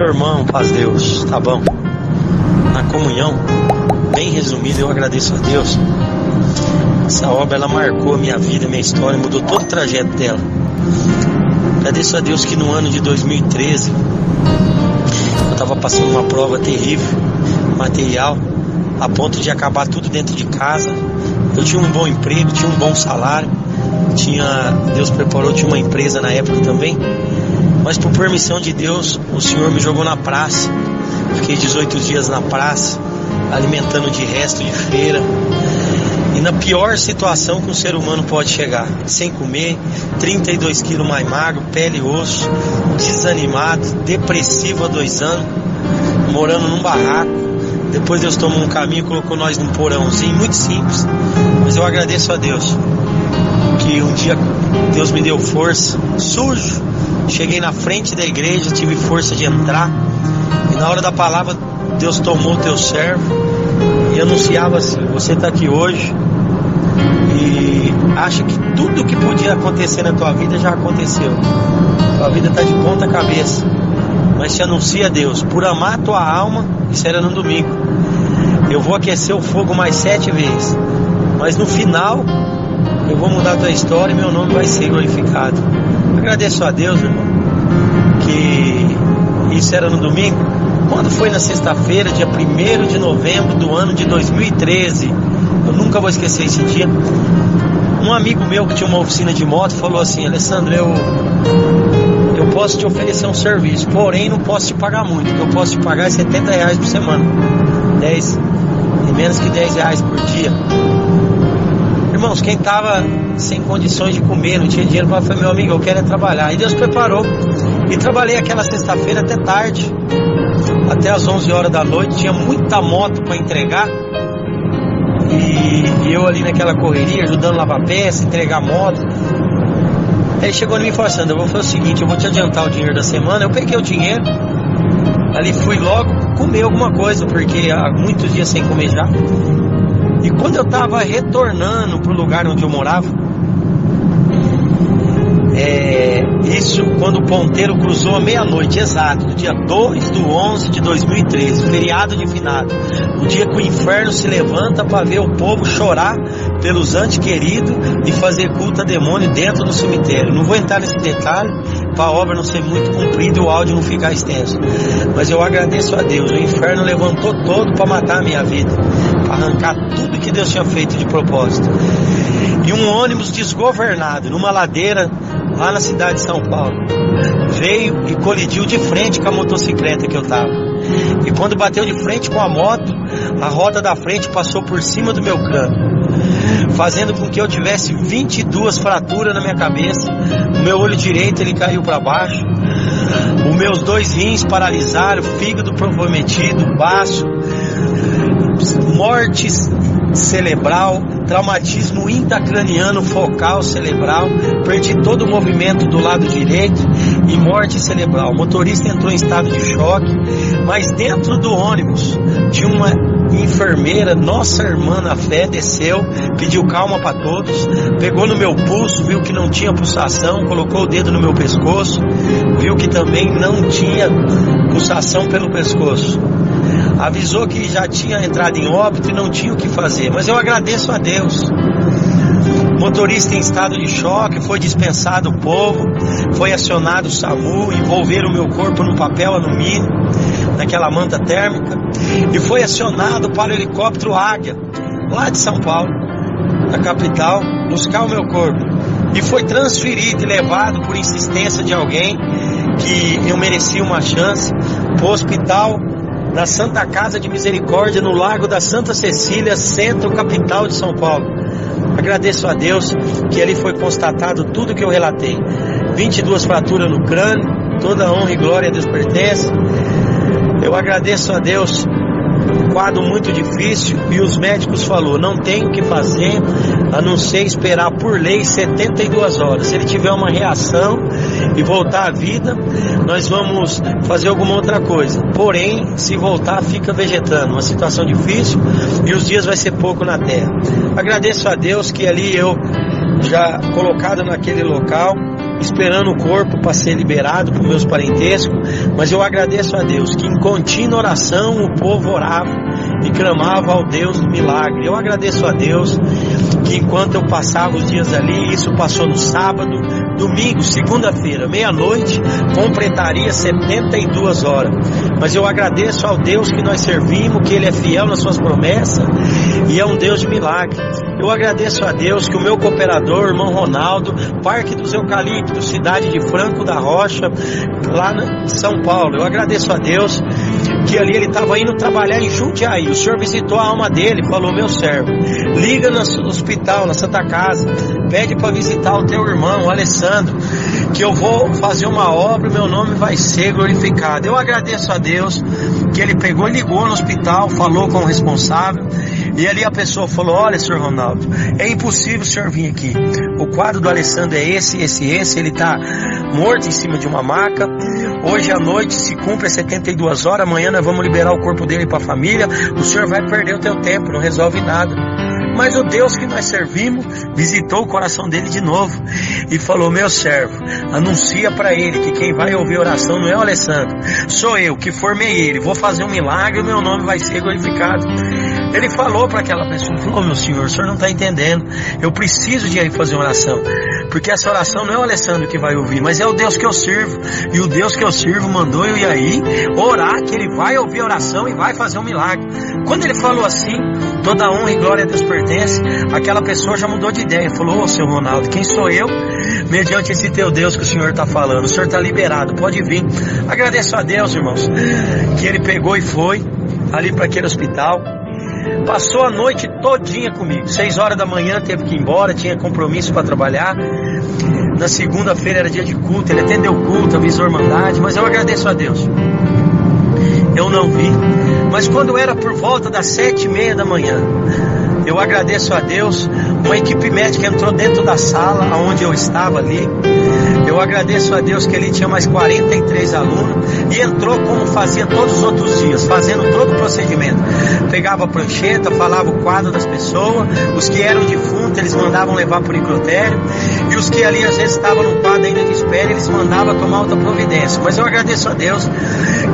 Meu irmão, paz Deus, tá bom? Na comunhão, bem resumido, eu agradeço a Deus. Essa obra, ela marcou a minha vida, minha história, mudou todo o trajeto dela. Agradeço a Deus que no ano de 2013, eu estava passando uma prova terrível, material, a ponto de acabar tudo dentro de casa. Eu tinha um bom emprego, tinha um bom salário, Deus preparou, tinha uma empresa na época também. Mas por permissão de Deus, o Senhor me jogou na praça. Fiquei 18 dias na praça, alimentando de resto de feira. E na pior situação que um ser humano pode chegar, sem comer, 32 quilos mais magro, pele e osso, desanimado, depressivo há 2 anos, morando num barraco. Depois Deus tomou um caminho e colocou nós num porãozinho, muito simples. Mas eu agradeço a Deus, que um dia Deus me deu força, sujo. Cheguei na frente da igreja, tive força de entrar. E na hora da palavra, Deus tomou o teu servo e anunciava assim: você está aqui hoje e acha que tudo que podia acontecer na tua vida já aconteceu. Tua vida está de ponta cabeça, mas te anuncia Deus, por amar a tua alma. Isso era no domingo. Eu vou aquecer o fogo mais 7 vezes, mas no final eu vou mudar a tua história e meu nome vai ser glorificado. Agradeço a Deus, irmão, que isso era no domingo. Quando foi na sexta-feira, dia 1º de novembro do ano de 2013, eu nunca vou esquecer esse dia. Um amigo meu que tinha uma oficina de moto falou assim: Alessandro, eu posso te oferecer um serviço, porém não posso te pagar muito. O que eu posso te pagar é R$70 por semana, 10 e menos que R$10 por dia. Irmãos, quem estava sem condições de comer, não tinha dinheiro, falei: meu amigo, eu quero é trabalhar. E Deus preparou. E trabalhei aquela sexta-feira até tarde, até as 11 horas da noite. Tinha muita moto para entregar. E eu ali naquela correria, ajudando a lavar peça, entregar moto. Aí chegou em mim e falou: Sandra, eu vou fazer o seguinte, eu vou te adiantar o dinheiro da semana. Eu peguei o dinheiro, ali fui logo comer alguma coisa, porque há muitos dias sem comer já. E quando eu estava retornando para o lugar onde eu morava, isso quando o ponteiro cruzou a meia-noite, exato, no dia 2/11 de 2013, feriado de finado, o dia que o inferno se levanta para ver o povo chorar pelos antes queridos e fazer culto a demônio dentro do cemitério. Não vou entrar nesse detalhe para a obra não ser muito comprida e o áudio não ficar extenso, mas eu agradeço a Deus. O inferno levantou todo para matar a minha vida, para arrancar tudo que Deus tinha feito de propósito. E um ônibus desgovernado numa ladeira lá na cidade de São Paulo veio e colidiu de frente com a motocicleta que eu tava. E quando bateu de frente com a moto, a roda da frente passou por cima do meu crânio, fazendo com que eu tivesse 22 fraturas na minha cabeça. O meu olho direito ele caiu para baixo, os meus 2 rins paralisaram, fígado comprometido, baço, morte cerebral, traumatismo intracraniano focal cerebral, perdi todo o movimento do lado direito e morte cerebral. O motorista entrou em estado de choque, mas dentro do ônibus tinha uma enfermeira, nossa irmã na fé, desceu, pediu calma para todos, pegou no meu pulso, viu que não tinha pulsação, colocou o dedo no meu pescoço, viu que também não tinha pulsação pelo pescoço. Avisou que já tinha entrado em óbito e não tinha o que fazer, mas eu agradeço a Deus. Motorista em estado de choque, foi dispensado o povo, foi acionado o SAMU, envolveram o meu corpo no papel alumínio, naquela manta térmica, e foi acionado para o helicóptero Águia, lá de São Paulo, da capital, buscar o meu corpo. E foi transferido e levado por insistência de alguém que eu merecia uma chance para o hospital da Santa Casa de Misericórdia, no Largo da Santa Cecília, centro capital de São Paulo. Agradeço a Deus que ali foi constatado tudo que eu relatei. 22 fraturas no crânio, toda honra e glória a Deus pertence. Eu agradeço a Deus. Quadro muito difícil, e os médicos falaram: não tem o que fazer a não ser esperar por lei 72 horas. Se ele tiver uma reação e voltar à vida, nós vamos fazer alguma outra coisa. Porém, se voltar, fica vegetando. Uma situação difícil e os dias vai ser pouco na terra. Agradeço a Deus que ali eu, já colocado naquele local, esperando o corpo para ser liberado para os meus parentescos, mas eu agradeço a Deus que em contínua oração o povo orava e clamava ao Deus do milagre. Eu agradeço a Deus que enquanto eu passava os dias ali, isso passou no sábado, domingo, segunda-feira, meia-noite, completaria 72 horas. Mas eu agradeço ao Deus que nós servimos, que Ele é fiel nas suas promessas e é um Deus de milagre. Eu agradeço a Deus que o meu cooperador, irmão Ronaldo, Parque dos Eucaliptos, cidade de Franco da Rocha, lá em São Paulo, eu agradeço a Deus que ali ele estava indo trabalhar em Jundiaí. O Senhor visitou a alma dele, falou: meu servo, liga no hospital, na Santa Casa, pede para visitar o teu irmão, o Alessandro, que eu vou fazer uma obra e meu nome vai ser glorificado. Eu agradeço a Deus que ele pegou e ligou no hospital, falou com o responsável, e ali a pessoa falou: olha, senhor Ronaldo, é impossível o senhor vir aqui, o quadro do Alessandro é esse, ele está morto em cima de uma maca, hoje à noite se cumpre 72 horas, amanhã nós vamos liberar o corpo dele para a família, o senhor vai perder o teu tempo, não resolve nada. Mas o Deus que nós servimos visitou o coração dele de novo e falou: meu servo, anuncia para ele que quem vai ouvir a oração não é o Alessandro, sou eu que formei ele, vou fazer um milagre e o meu nome vai ser glorificado. Ele falou para aquela pessoa, falou: meu senhor, o senhor não está entendendo, eu preciso de ir fazer uma oração, porque essa oração não é o Alessandro que vai ouvir, mas é o Deus que eu sirvo, e o Deus que eu sirvo mandou eu ir aí orar, que ele vai ouvir a oração e vai fazer um milagre. Quando ele falou assim, toda honra e glória a Deus pertence, aquela pessoa já mudou de ideia, falou: ô seu Ronaldo, quem sou eu mediante esse teu Deus que o senhor está falando? O senhor está liberado, pode vir. Agradeço a Deus, irmãos, que ele pegou e foi ali para aquele hospital, passou a noite todinha comigo. 6 horas da manhã teve que ir embora, tinha compromisso para trabalhar. Na segunda-feira era dia de culto, ele atendeu o culto, avisou a Irmandade, mas eu agradeço a Deus, eu não vi. Mas quando era por volta das 7h30 da manhã, eu agradeço a Deus, uma equipe médica entrou dentro da sala onde eu estava ali. Eu agradeço a Deus que ele tinha mais 43 alunos e entrou como fazia todos os outros dias, fazendo todo o procedimento. Pegava a prancheta, falava o quadro das pessoas, os que eram defuntos eles mandavam levar para o necrotério, e os que ali às vezes estavam no quadro ainda de espera, eles mandavam tomar outra providência. Mas eu agradeço a Deus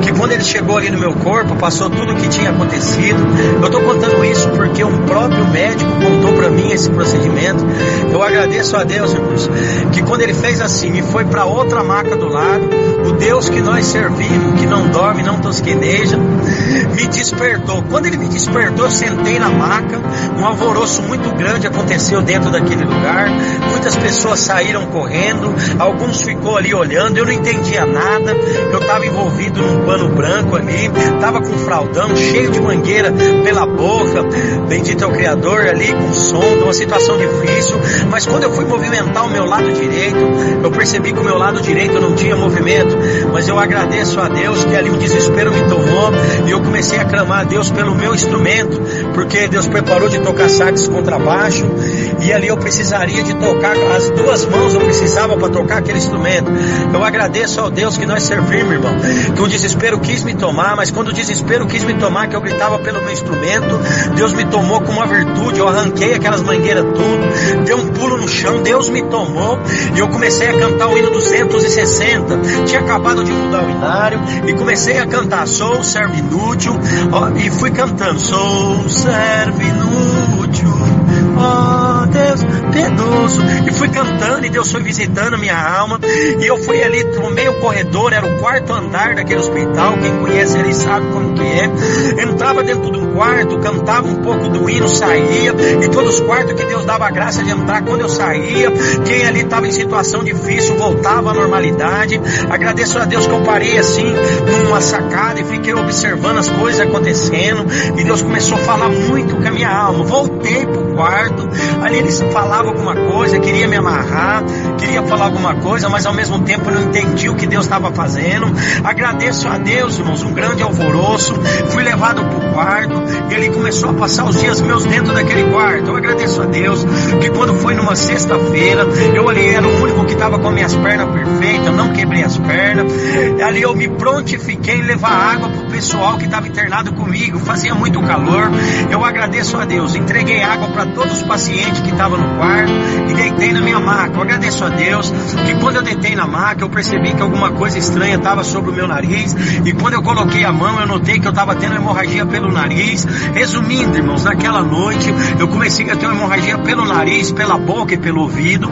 que quando ele chegou ali no meu corpo, passou tudo o que tinha acontecido. Eu estou contando isso porque um próprio médico contou para mim esse procedimento. Eu agradeço a Deus, irmãos, que quando ele fez assim e foi para outra maca do lado, o Deus que nós servimos, que não dorme, não tosqueneja, me despertou. Quando ele me despertou, eu sentei na maca, um alvoroço muito grande aconteceu dentro daquele lugar, muitas pessoas saíram correndo, alguns ficou ali olhando, eu não entendia nada, eu estava envolvido num pano branco ali, estava com um fraldão cheio de mangueira pela boca, bendito é o Criador, ali com sonda, uma situação difícil. Mas quando eu fui movimentar o meu lado direito, eu percebi que o meu lado direito não tinha movimento, mas eu agradeço a Deus que ali o desespero me tomou e eu comecei a clamar a Deus pelo meu instrumento, porque Deus preparou de tocar sax contrabaixo e ali eu precisaria de tocar, as duas mãos eu precisava para tocar aquele instrumento. Eu agradeço ao Deus que nós servimos, irmão, que o desespero quis me tomar, mas quando o desespero quis me tomar, que eu gritava pelo meu instrumento, Deus me tomou com uma virtude, eu arranquei aquelas mangueiras tudo, dei um pulo no chão, Deus me tomou e eu comecei a cantar o hino 260, tinha acabado de mudar o inário e comecei a cantar, sou servo inútil, ó, e fui cantando, sou servo inútil, ó Deus piedoso, e fui cantando e Deus foi visitando a minha alma, e eu fui ali no meio corredor, era o 4º andar daquele hospital, quem conhece ele sabe como que é, entrava dentro de um quarto, cantava um pouco do hino, saía, e todos os quartos que Deus dava a graça de entrar, quando eu saía, quem ali estava em situação difícil, voltava à normalidade. Agradeço a Deus que eu parei assim, numa sacada, e fiquei observando as coisas acontecendo, e Deus começou a falar muito com a minha alma. Voltei pro quarto, ali eles falavam alguma coisa, queria me amarrar, queria falar alguma coisa, mas ao mesmo tempo eu não entendi o que Deus estava fazendo. Agradeço a Deus, irmãos, um grande alvoroço, fui levado pro quarto, e ele começou a passar os dias meus dentro daquele quarto. Eu agradeço a Deus que quando foi numa sexta-feira, eu ali era o único que estava com as minhas pernas perfeitas, eu não quebrei as pernas, ali eu me prontifiquei em levar água pro pessoal que estava internado comigo, fazia muito calor. Eu agradeço a Deus, entreguei água para todos os pacientes que estavam no quarto e deitei na minha maca. Eu agradeço a Deus que quando eu deitei na maca, eu percebi que alguma coisa estranha estava sobre o meu nariz, e quando eu coloquei a mão, eu notei que eu estava tendo hemorragia pelo nariz. Resumindo, irmãos, naquela noite eu comecei a ter uma hemorragia pelo nariz, pela boca e pelo ouvido,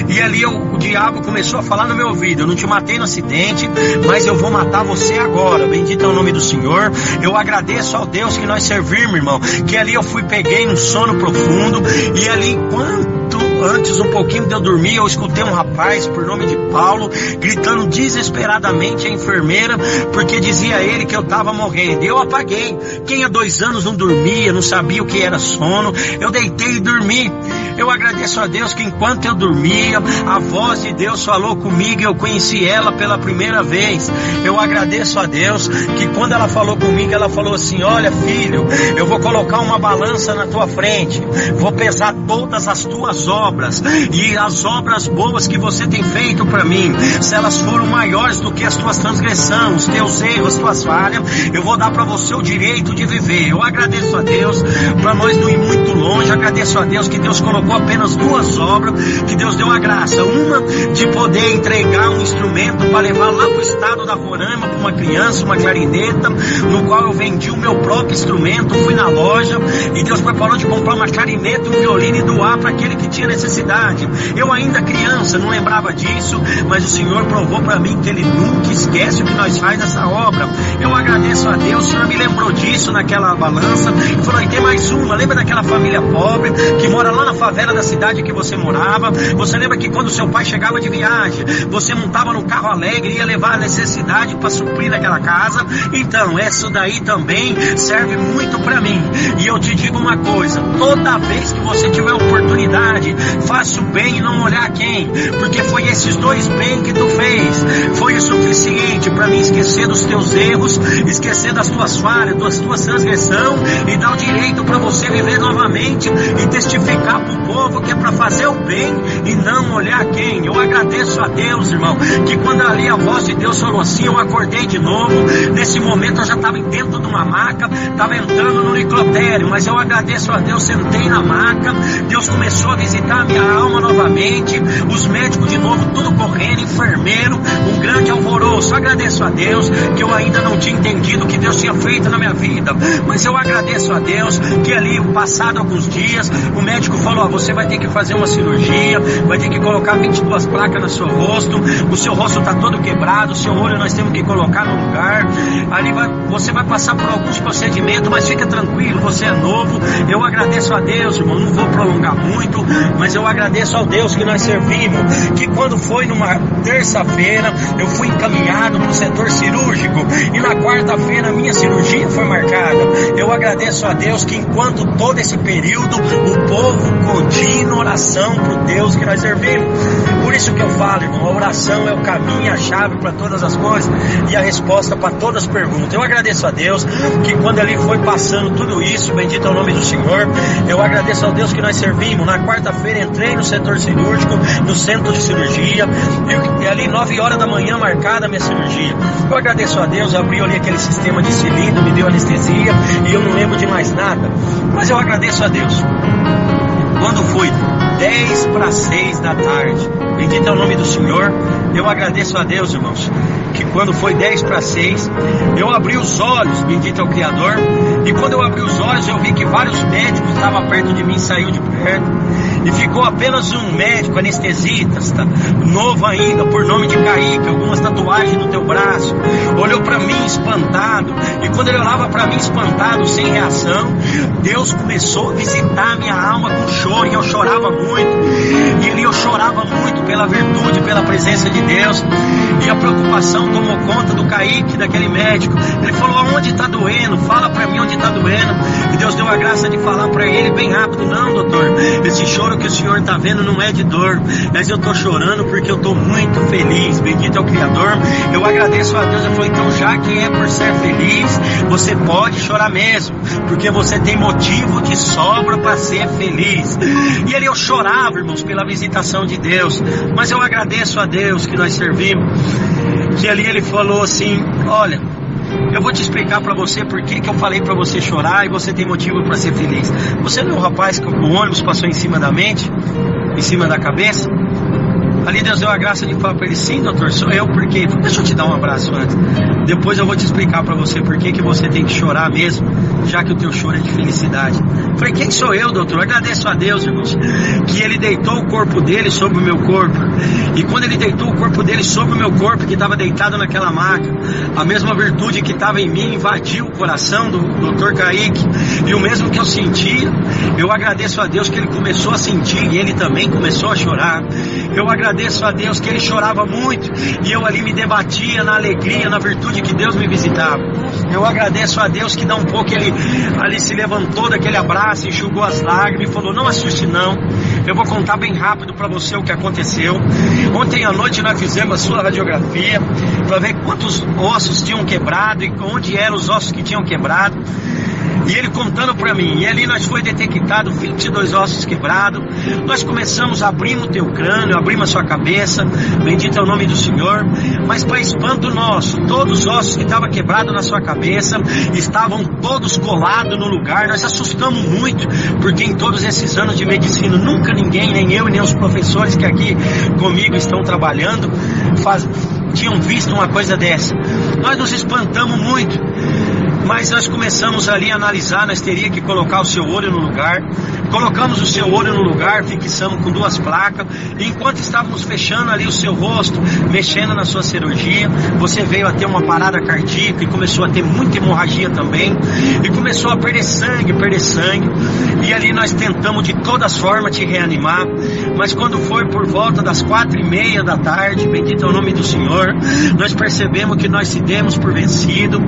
e ali o diabo começou a falar no meu ouvido: eu não te matei no acidente, mas eu vou matar você agora. Bendito é o nome do Senhor. Eu agradeço ao Deus que nós servimos, irmão, que ali eu peguei um sono profundo, e ali antes um pouquinho de eu dormir, eu escutei um rapaz por nome de Paulo gritando desesperadamente a enfermeira, porque dizia ele que eu estava morrendo. Eu apaguei. Quem há 2 anos não dormia, não sabia o que era sono, eu deitei e dormi. Eu agradeço a Deus que enquanto eu dormia, a voz de Deus falou comigo e eu conheci ela pela primeira vez. Eu agradeço a Deus que quando ela falou comigo, ela falou assim: olha, filho, eu vou colocar uma balança na tua frente, vou pesar todas as tuas obras, e as obras boas que você tem feito para mim, se elas foram maiores do que as tuas transgressões, os teus erros, as tuas falhas, eu vou dar para você o direito de viver. Eu agradeço a Deus, para nós não ir muito longe, agradeço a Deus que Deus colocou apenas 2 obras, que Deus deu a graça. Uma de poder entregar um instrumento para levar lá para o estado da Roraima para uma criança, uma clarineta, no qual eu vendi o meu próprio instrumento, fui na loja e Deus preparou de comprar uma clarineta, um violino e doar para aquele que tinha necessidade. Eu ainda criança, não lembrava disso, mas o Senhor provou para mim que Ele nunca esquece o que nós faz nessa obra. Eu agradeço a Deus, o Senhor me lembrou disso naquela balança, e falou: e tem mais uma, lembra daquela família pobre, que mora lá na favela da cidade que você morava? Você lembra que quando seu pai chegava de viagem, você montava num carro alegre e ia levar a necessidade para suprir naquela casa? Então, essa daí também serve muito para mim, e eu te digo uma coisa: toda vez que você tiver oportunidade, faça o bem e não olhar quem, porque foi esses 2 bem que tu fez, foi o suficiente para mim esquecer dos teus erros, esquecer das tuas falhas, das tuas transgressões, e dar o direito para você viver novamente e testificar para o povo que é para fazer o bem e não olhar quem. Eu agradeço a Deus, irmão, que quando ali a voz de Deus falou assim, eu acordei de novo. Nesse momento eu já estava dentro de uma maca, estava entrando no necrotério, mas eu agradeço a Deus, sentei na maca, Deus começou a visitar a minha alma novamente, os médicos de novo, tudo correndo, enfermeiro, um grande alvoroço. Agradeço a Deus que eu ainda não tinha entendido o que Deus tinha feito na minha vida, mas eu agradeço a Deus que ali, passado alguns dias, o médico falou: ó, você vai ter que fazer uma cirurgia, vai ter que colocar 22 placas no seu rosto, o seu rosto está todo quebrado, o seu olho nós temos que colocar no lugar, ali você vai passar por alguns procedimentos, mas fica tranquilo, você é novo. Eu agradeço a Deus, irmão, não vou prolongar muito, mas eu agradeço ao Deus que nós servimos, que quando foi numa terça-feira, eu fui encaminhado para o setor cirúrgico, e na quarta-feira minha cirurgia foi marcada. Eu agradeço a Deus que enquanto todo esse período, o povo continua oração para o Deus que nós servimos. Por isso que eu falo, irmão, a oração é o caminho, a chave para todas as coisas e a resposta para todas as perguntas. Eu agradeço a Deus que quando ali foi passando tudo isso, bendito é o nome do Senhor, eu agradeço ao Deus que nós servimos. Na quarta-feira entrei no setor cirúrgico, no centro de cirurgia, e ali 9 horas da manhã marcada a minha cirurgia. Eu agradeço a Deus, abriu ali aquele sistema de cilindro, me deu anestesia e eu não lembro de mais nada, mas eu agradeço a Deus. Quando foi 10 para 6 da tarde, bendito é o nome do Senhor, eu agradeço a Deus, irmãos, que quando foi 10 para 6, eu abri os olhos, bendito é o Criador, e quando eu abri os olhos, eu vi que vários médicos estavam perto de mim, saiu de perto, e ficou apenas um médico anestesista, novo ainda, por nome de Kaique, algumas tatuagens no teu braço, olhou para mim espantado, e quando ele olhava para mim espantado, sem reação, Deus começou a visitar minha alma com choro, e eu chorava muito, e eu chorava muito pela virtude, pela presença de Deus, e a preocupação tomou conta do Kaique, daquele médico. Ele falou: aonde está doendo? Fala para mim onde está doendo. E Deus deu a graça de falar para ele bem rápido: não, doutor, esse choro que o senhor está vendo não é de dor, mas eu estou chorando porque eu estou muito feliz, bendito é o Criador. Eu agradeço a Deus. Eu falei: então já que é por ser feliz, você pode chorar mesmo, porque você tem motivo de sobra para ser feliz. E ali eu chorava, irmãos, pela visitação de Deus, mas eu agradeço a Deus que nós servimos, que ali ele falou assim: olha, Eu vou te explicar para você por que eu falei para você chorar e você tem motivo para ser feliz. Você não é o rapaz que o ônibus passou em cima da mente, em cima da cabeça? Ali Deus deu a graça de falar para ele: sim, doutor, sou eu. Por quê? Deixa eu te dar um abraço antes. Depois eu vou te explicar para você por que você tem que chorar mesmo, já que o teu choro é de felicidade. Falei: quem sou eu, doutor? Agradeço a Deus, irmãos, que ele deitou o corpo dele sobre o meu corpo. E quando ele deitou o corpo dele sobre o meu corpo, que estava deitado naquela maca, a mesma virtude que estava em mim invadiu o coração do doutor Kaique. E o mesmo que eu sentia, eu agradeço a Deus que ele começou a sentir e ele também começou a chorar. Eu agradeço a Deus que ele chorava muito e eu ali me debatia na alegria, na virtude que Deus me visitava. Eu agradeço a Deus que dá um pouco ele ali se levantou daquele abraço, enxugou as lágrimas e falou: não assuste não, eu vou contar bem rápido para você o que aconteceu. Ontem à noite nós fizemos a sua radiografia para ver quantos ossos tinham quebrado e onde eram os ossos que tinham quebrado. E ele contando para mim, e ali nós foi detectado 22 ossos quebrados. Nós começamos a abrir o teu crânio, abrimos a sua cabeça, bendito é o nome do Senhor. Mas para espanto nosso, todos os ossos que estavam quebrados na sua cabeça estavam todos colados no lugar. Nós assustamos muito, porque em todos esses anos de medicina nunca ninguém, nem eu e nem os professores que aqui comigo estão trabalhando, tinham visto uma coisa dessa. Nós nos espantamos muito. Mas nós começamos ali a analisar, nós teríamos que colocar o seu olho no lugar. Colocamos o seu olho no lugar, fixamos com 2 placas. E enquanto estávamos fechando ali o seu rosto, mexendo na sua cirurgia, você veio a ter uma parada cardíaca e começou a ter muita hemorragia também. E começou a perder sangue. E ali nós tentamos de todas formas te reanimar. Mas quando foi por volta das 4:30 da tarde, bendito é o nome do Senhor, nós percebemos que nós se demos por vencido,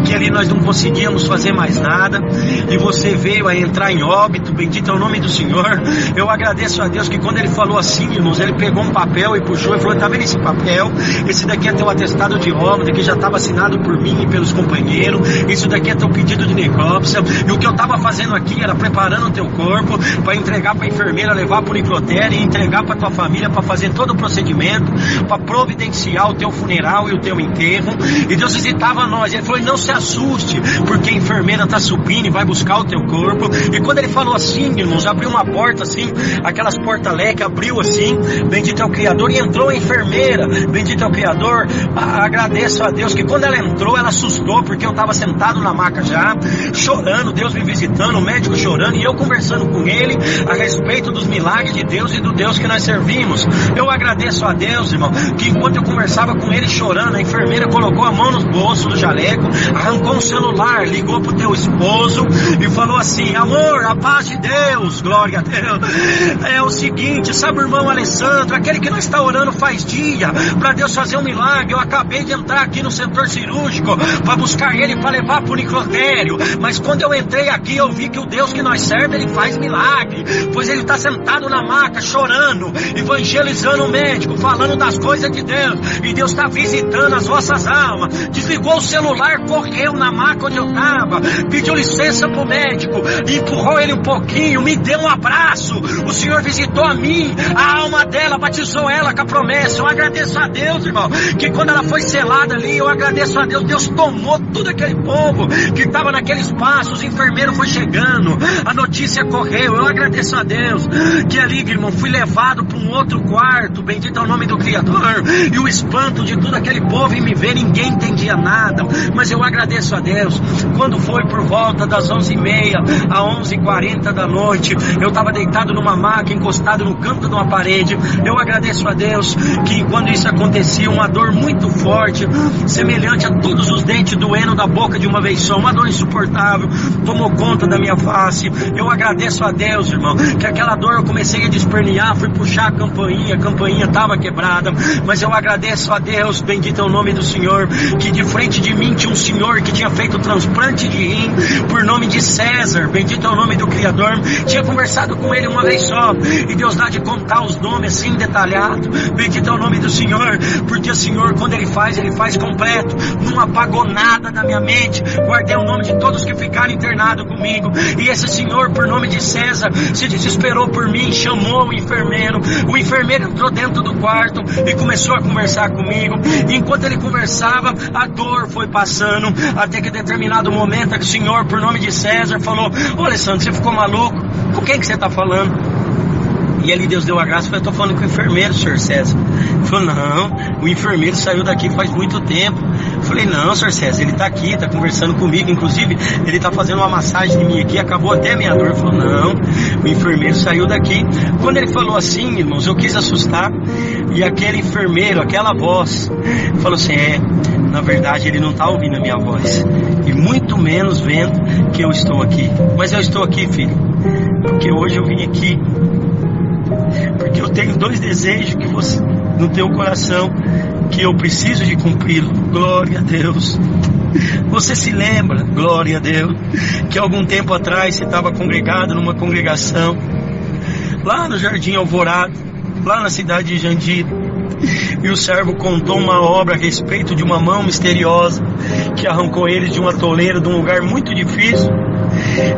que ali nós não conseguíamos fazer mais nada. E você veio a entrar em óbito, bendito é o nome do Senhor. Eu agradeço a Deus que quando ele falou assim, irmãos, ele pegou um papel e puxou e falou: tá vendo esse papel? Esse daqui é teu atestado de óbito, que já estava assinado por mim e pelos companheiros. Isso daqui é teu pedido de necrópsia. E o que eu estava fazendo aqui era preparando o teu corpo para entregar para a enfermeira, levar para o necrotério e entregar para tua família, para fazer todo o procedimento, para providenciar o teu funeral e o teu enterro. E Deus visitava nós. Ele falou: não se assuste, porque a enfermeira está subindo e vai buscar o teu corpo. E quando ele falou assim, irmãos, abriu uma porta assim, aquelas porta-leque, abriu assim, bendito é o Criador, e entrou a enfermeira, bendito é o Criador. Agradeço a Deus que quando ela entrou, ela assustou, porque eu estava sentado na maca já, chorando, Deus me visitando, o médico chorando, e eu conversando com ele a respeito dos milagres de Deus e do Deus que nós servimos. Eu agradeço a Deus, irmão, que enquanto eu conversava com ele chorando, a enfermeira colocou a mão nos bolsos do jaleco, arrancou um celular, ligou pro teu esposo e falou assim: amor, a paz de Deus, glória a Deus. É o seguinte, sabe o irmão Alessandro, aquele que nós está orando faz dia para Deus fazer um milagre. Eu acabei de entrar aqui no setor cirúrgico para buscar ele para levar para o necrotério, mas quando eu entrei aqui eu vi que o Deus que nós serve, ele faz milagre, pois ele está sentado na maca chorando, evangelizando o médico, falando das coisas de Deus, e Deus está visitando as vossas almas. Desligou o celular, correu na maca onde eu estava, pediu licença pro médico, empurrou ele um pouquinho, me deu um abraço. O Senhor visitou a mim, a alma dela, batizou ela com a promessa. Eu agradeço a Deus, irmão, que quando ela foi selada ali, eu agradeço a Deus, Deus tomou todo aquele povo que estava naquele espaço, os enfermeiros foi chegando, a notícia correu. Eu agradeço a Deus que ali, irmão, fui levado para um outro quarto, bendito é o nome do Criador, e o espanto de todo aquele povo em me ver, ninguém entendia nada, mas eu agradeço a Deus. Quando foi por volta das 11:30 a 11:40 da noite, eu estava deitado numa maca, encostado no canto de uma parede. Eu agradeço a Deus que quando isso acontecia, uma dor muito forte, semelhante a todos os dentes doendo da boca de uma vez só, uma dor insuportável, tomou conta da minha face. Eu agradeço a Deus, irmão, que aquela dor eu comecei a despernear, fui puxar a campainha estava quebrada, mas eu agradeço a Deus, bendito é o nome do Senhor, que de frente de mim tinha um senhor que tinha feito feito transplante de rim por nome de César, bendito é o nome do Criador. Tinha conversado com ele uma vez só, e Deus dá de contar os nomes assim detalhado. Bendito é o nome do Senhor, porque o Senhor, quando Ele faz completo. Não apagou nada da minha mente. Guardei o nome de todos que ficaram internados comigo, e esse senhor, por nome de César, se desesperou por mim, chamou o enfermeiro entrou dentro do quarto e começou a conversar comigo. E enquanto ele conversava, a dor foi passando, até que em determinado momento o senhor, por nome de César, falou: ô Alessandro, você ficou maluco? Com quem que você está falando? E ali Deus deu a graça. Eu estou falando com o enfermeiro, senhor César. Ele falou: não, o enfermeiro saiu daqui faz muito tempo. Eu falei: não, senhor César, ele está aqui, está conversando comigo. Inclusive, ele está fazendo uma massagem em mim aqui, acabou até a minha dor. Ele falou: não, o enfermeiro saiu daqui. Quando ele falou assim, irmãos, eu quis assustar. E aquele enfermeiro, aquela voz, falou assim: na verdade ele não está ouvindo a minha voz, e muito menos vendo que eu estou aqui. Mas eu estou aqui, filho, porque hoje eu vim aqui porque eu tenho 2 desejos que você, no teu coração, que eu preciso de cumpri-lo. Glória a Deus. Você se lembra, glória a Deus, que algum tempo atrás você estava congregado numa congregação lá no Jardim Alvorada, lá na cidade de Jandira, e o servo contou uma obra a respeito de uma mão misteriosa que arrancou eles de uma toleira, de um lugar muito difícil.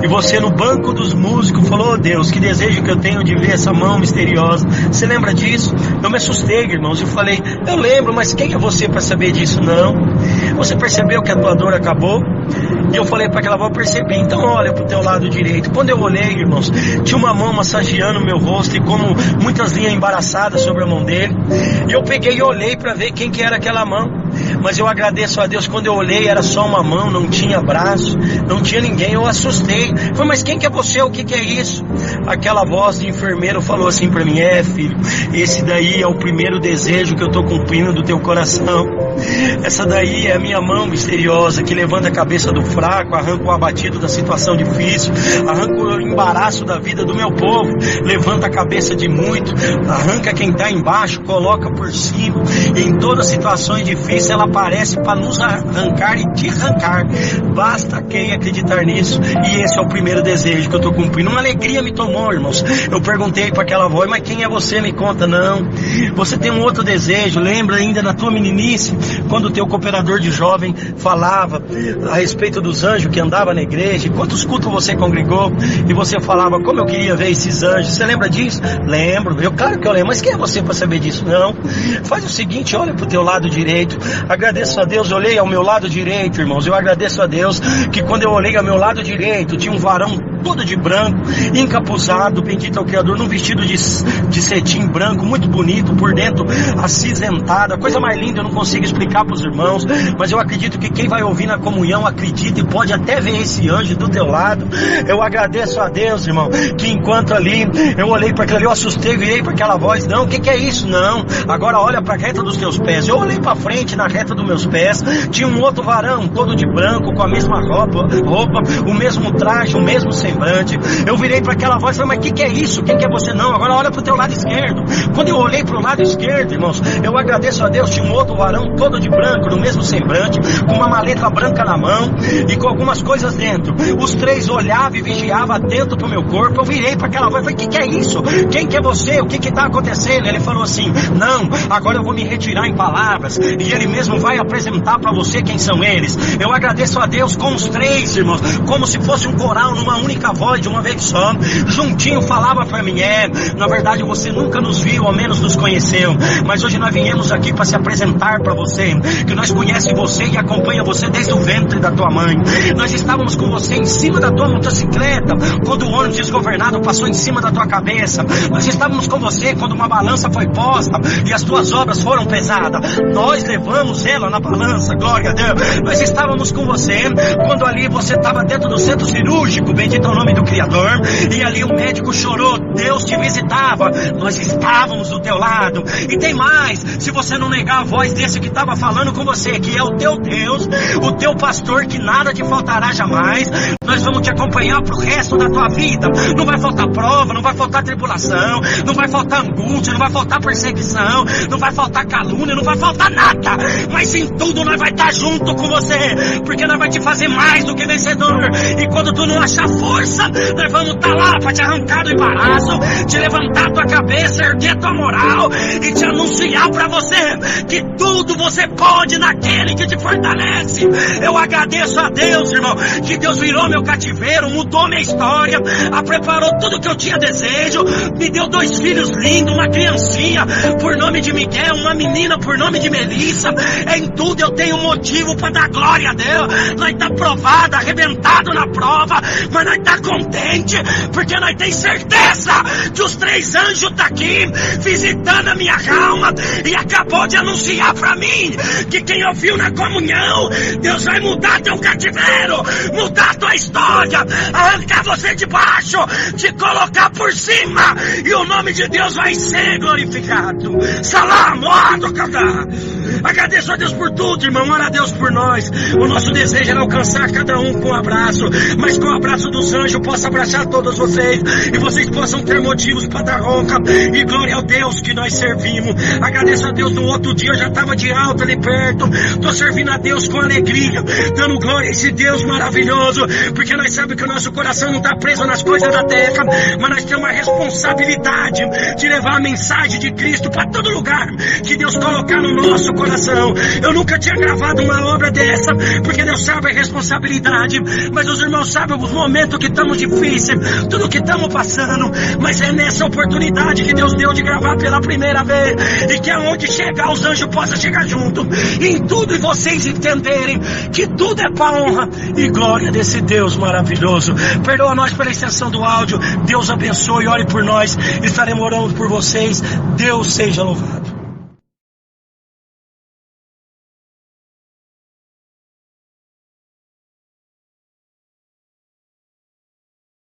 E você, no banco dos músicos, falou: oh Deus, que desejo que eu tenho de ver essa mão misteriosa. Você lembra disso? Eu me assustei, irmãos. Eu falei: eu lembro, mas quem é você para saber disso? Não. Você percebeu que a tua dor acabou? E eu falei para aquela avó: percebi. Então olha para o teu lado direito. Quando eu olhei, irmãos, tinha uma mão massageando o meu rosto, e como muitas linhas embaraçadas sobre a mão dele. E eu peguei e olhei para ver quem que era aquela mão. Mas eu agradeço a Deus, quando eu olhei era só uma mão, não tinha braço, não tinha ninguém. Eu assustei. Falei: mas quem que é você? O que que é isso? Aquela voz de enfermeiro falou assim para mim: filho, esse daí é o primeiro desejo que eu estou cumprindo do teu coração. Essa daí é a minha mão misteriosa, que levanta a cabeça do fraco, arranca o abatido da situação difícil, arranca o embaraço da vida do meu povo, levanta a cabeça de muito, arranca quem está embaixo, coloca por cima. Em todas as situações difíceis ela aparece para nos arrancar e te arrancar. Basta quem acreditar nisso. E esse é o primeiro desejo que eu estou cumprindo. Uma alegria me tomou, irmãos. Eu perguntei para aquela voz: mas quem é você? Me conta. Não, você tem um outro desejo. Lembra ainda na tua meninice, quando o teu cooperador de jovem falava a respeito dos anjos que andavam na igreja, quantos cultos você congregou, e você falava: como eu queria ver esses anjos. Você lembra disso? Lembro. Claro que eu lembro. Mas quem é você para saber disso? Não. Faz o seguinte, olha para o teu lado direito. Agradeço a Deus. Eu olhei ao meu lado direito, irmãos. Eu agradeço a Deus que quando eu olhei ao meu lado direito, tinha um varão todo de branco, encapuzado, bendito é o Criador, num vestido de cetim branco, muito bonito, por dentro acinzentado, a coisa mais linda. Eu não consigo explicar para os irmãos, mas eu acredito que quem vai ouvir na comunhão acredita e pode até ver esse anjo do teu lado. Eu agradeço a Deus, irmão, que enquanto ali eu olhei para aquilo ali, eu assustei, virei para aquela voz: não, o que é isso? Não, agora olha para a reta dos teus pés. Eu olhei para frente, na reta dos meus pés tinha um outro varão, todo de branco, com a mesma roupa, o mesmo traje, o mesmo semblante. Eu virei para aquela voz e falei: mas o que é isso? Quem que é você? Não, agora olha para o teu lado esquerdo. Quando eu olhei para o lado esquerdo, irmãos, eu agradeço a Deus, tinha um outro varão todo de branco, no mesmo semblante, com uma maleta branca na mão e com algumas coisas dentro. Os 3 olhavam e vigiavam atento para o meu corpo. Eu virei para aquela voz e falei: o que é isso? Quem que é você? O que está acontecendo? Ele falou assim: não, agora eu vou me retirar em palavras, e ele mesmo vai apresentar para você quem são eles. Eu agradeço a Deus com os 3, irmãos, como se fosse um coral, numa única voz, de uma vez só, juntinho falava para mim: na verdade você nunca nos viu, ao menos nos conheceu, mas hoje nós viemos aqui para se apresentar para você, que nós conhecemos você e acompanha você desde o ventre da tua mãe. Nós estávamos com você em cima da tua motocicleta, quando o ônibus desgovernado passou em cima da tua cabeça. Nós estávamos com você quando uma balança foi posta e as tuas obras foram pesadas. Nós levamos ela na balança, glória a Deus. Nós estávamos com você quando ali você estava dentro do centro cirúrgico, bendito o nome do Criador. E ali o médico chorou, Deus te visitava, nós estávamos do teu lado. E tem mais, se você não negar a voz desse que estava falando com você, que é o teu Deus, o teu pastor, que nada te faltará jamais, nós vamos te acompanhar pro resto da tua vida. Não vai faltar prova, não vai faltar tribulação, não vai faltar angústia, não vai faltar perseguição, não vai faltar calúnia, não vai faltar nada. Mas em tudo nós vai estar junto com você, porque nós vai te fazer mais do que vencedor. E quando tu não achar força, nós vamos estar lá para te arrancar do embaraço, te levantar tua cabeça, erguer tua moral e te anunciar para você que tudo você pode naquele que te fortalece. Eu agradeço a Deus, irmão, que Deus virou meu cativeiro, mudou minha história, preparou tudo que eu tinha desejo, me deu 2 filhos lindos, uma criancinha por nome de Miguel, uma menina por nome de Melissa. Em tudo eu tenho motivo para dar glória a Deus. Nós tá provado, arrebentado na prova, mas nós tá contente, porque nós tem certeza que os 3 anjos tá aqui visitando a minha alma e acabou de anunciar para mim que quem ouviu na comunhão, Deus vai mudar teu cativeiro, mudar tua história, arrancar você de baixo, te colocar por cima, e o nome de Deus vai ser glorificado. Salam, agradeço a Deus por tudo, irmão. Ora a Deus por nós. O nosso desejo era alcançar cada um com um abraço, mas com o abraço dos anjos possa abraçar todos vocês, e vocês possam ter motivos para dar honra e glória ao Deus que nós servimos. Agradeço a Deus. No outro dia eu já estava de alta ali perto, tô servindo a Deus com alegria, dando glória a esse Deus maravilhoso, porque nós sabemos que o nosso coração não está preso nas coisas da terra, mas nós temos uma responsabilidade de levar a mensagem de Cristo para todo lugar que Deus colocar no nosso coração. Eu nunca tinha gravado uma obra dessa, porque Deus sabe a responsabilidade, mas os irmãos sabem os momentos que estamos difíceis, tudo que estamos passando, mas é nessa oportunidade que Deus deu de gravar pela primeira vez, e que aonde chegar os anjos possam chegar junto, em tudo, e vocês entenderem que tudo é para honra e glória desse Deus maravilhoso. Perdoa nós pela extensão do áudio, Deus abençoe, ore por nós, estaremos orando por vocês, Deus seja louvado.